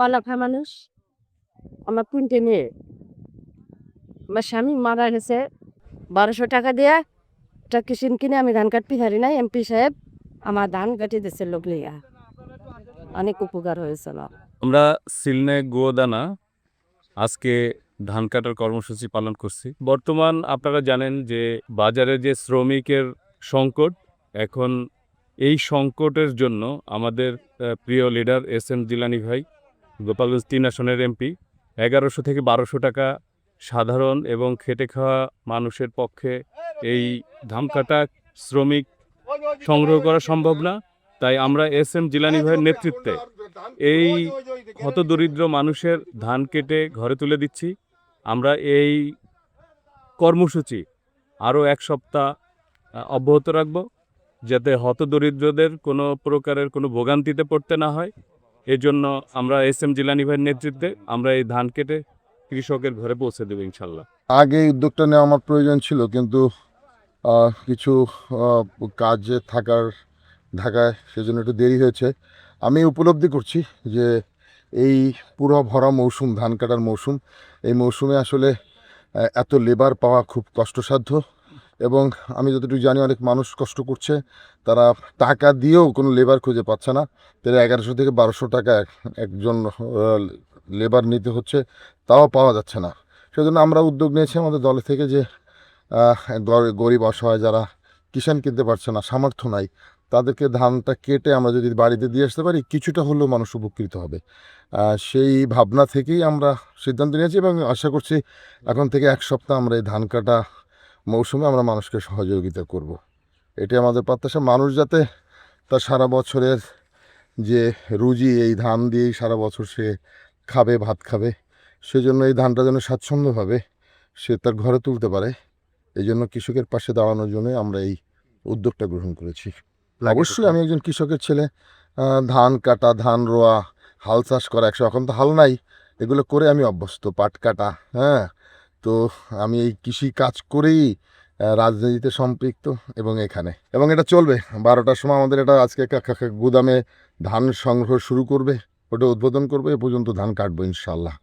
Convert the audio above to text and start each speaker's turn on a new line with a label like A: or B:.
A: অনাথা মানুষ। আমার ৩ টে মেয়ে। আমার স্বামী মারা গেছে ১২০০ টাকা দিয়া একটা কিষিন কিনে আমি ধান কাটতে পারি নাই। এমপি সাহেব আমার ধান কাটিয়ে দিচ্ছে লোক লইয়া। অনেক উপকার হয়েছিল।
B: আমরা সিলনে গোদানা আজকে ধান কাটার কর্মসূচি পালন করছি। বর্তমান আপনারা জানেন যে বাজারে যে শ্রমিকের সংকট, এখন এই সংকটের জন্য আমাদের প্রিয় লিডার এস.এম. জিলানী ভাই, গোপালগঞ্জ ৩ আসনের এমপি, ১১০০ থেকে ১২০০ টাকা সাধারণ এবং খেটে খাওয়া মানুষের পক্ষে এই ধান কাটা শ্রমিক সংগ্রহ করা সম্ভব না। তাই আমরা এস.এম. জিলানী ভাইয়ের নেতৃত্বে এই হতদরিদ্র মানুষের ধান কেটে ঘরে তুলে দিচ্ছি। আমরা এই কর্মসূচি আরও ১ সপ্তাহ অব্যাহত রাখব, যাতে হতদরিদ্রদের কোনো প্রকারের কোনো ভোগান্তিতে পড়তে না হয়। এজন্য আমরা এস.এম. জিলানী ভাইয়ের নেতৃত্বে আমরা এই ধান কেটে কৃষকের ঘরে পৌঁছে দেব ইনশাল্লাহ।
C: আগে এই উদ্যোগটা নেওয়া আমার প্রয়োজন ছিল, কিন্তু কিছু কাজে ঢাকায় সেজন্য একটু দেরি হয়েছে। আমি উপলব্ধি করছি যে এই পুরো ভরা মৌসুম, ধান কাটার মৌসুম, এই মৌসুমে আসলে এত লেবার পাওয়া খুব কষ্টসাধ্য। এবং আমি যতটুকু জানি অনেক মানুষ কষ্ট করছে, তারা টাকা দিয়েও কোনো লেবার খুঁজে পাচ্ছে না। তাহলে ১১০০ থেকে ১২০০ টাকা একজন লেবার নিতে হচ্ছে, তাও পাওয়া যাচ্ছে না। সেজন্য আমরা উদ্যোগ নিয়েছি আমাদের দলে থেকে যে গরিব অসহায় যারা কিষাণ কিনতে পারছে না, সামর্থ্য নাই, তাদেরকে ধানটা কেটে আমরা যদি বাড়িতে দিয়ে আসতে পারি, কিছুটা হলেও মানুষ উপকৃত হবে। সেই ভাবনা থেকেই আমরা সিদ্ধান্ত নিয়েছি এবং আশা করছি এখন থেকে ১ সপ্তাহ আমরা এই ধান কাটা মৌসুমে আমরা মানুষকে সহযোগিতা করব। এটি আমাদের প্রত্যাশা, মানুষ যাতে তার সারা বছরের যে রুজি এই ধান দিয়েই সারা বছর সে খাবে, ভাত খাবে, সেজন্য এই ধানটা যেন স্বাচ্ছন্দ্যভাবে সে তার ঘরে তুলতে পারে। এই জন্য কৃষকের পাশে দাঁড়ানোর জন্য আমরা এই উদ্যোগটা গ্রহণ করেছি। অবশ্যই আমি একজন কৃষকের ছেলে। ধান কাটা, ধান রোয়া, হাল চাষ করা, এখন তো হাল নাই, এগুলো করে আমি অভ্যস্ত, পাট কাটা। হ্যাঁ, তো আমি এই কৃষি কাজ করেই রাজনীতিতে সম্পৃক্ত এবং এটা চলবে। ১২টার সময় আমাদের এটা আজকে গুদামে ধান সংগ্রহ শুরু করবে, ওটা উদ্বোধন করবে, এ পর্যন্ত ধান কাটবো ইনশাল্লাহ।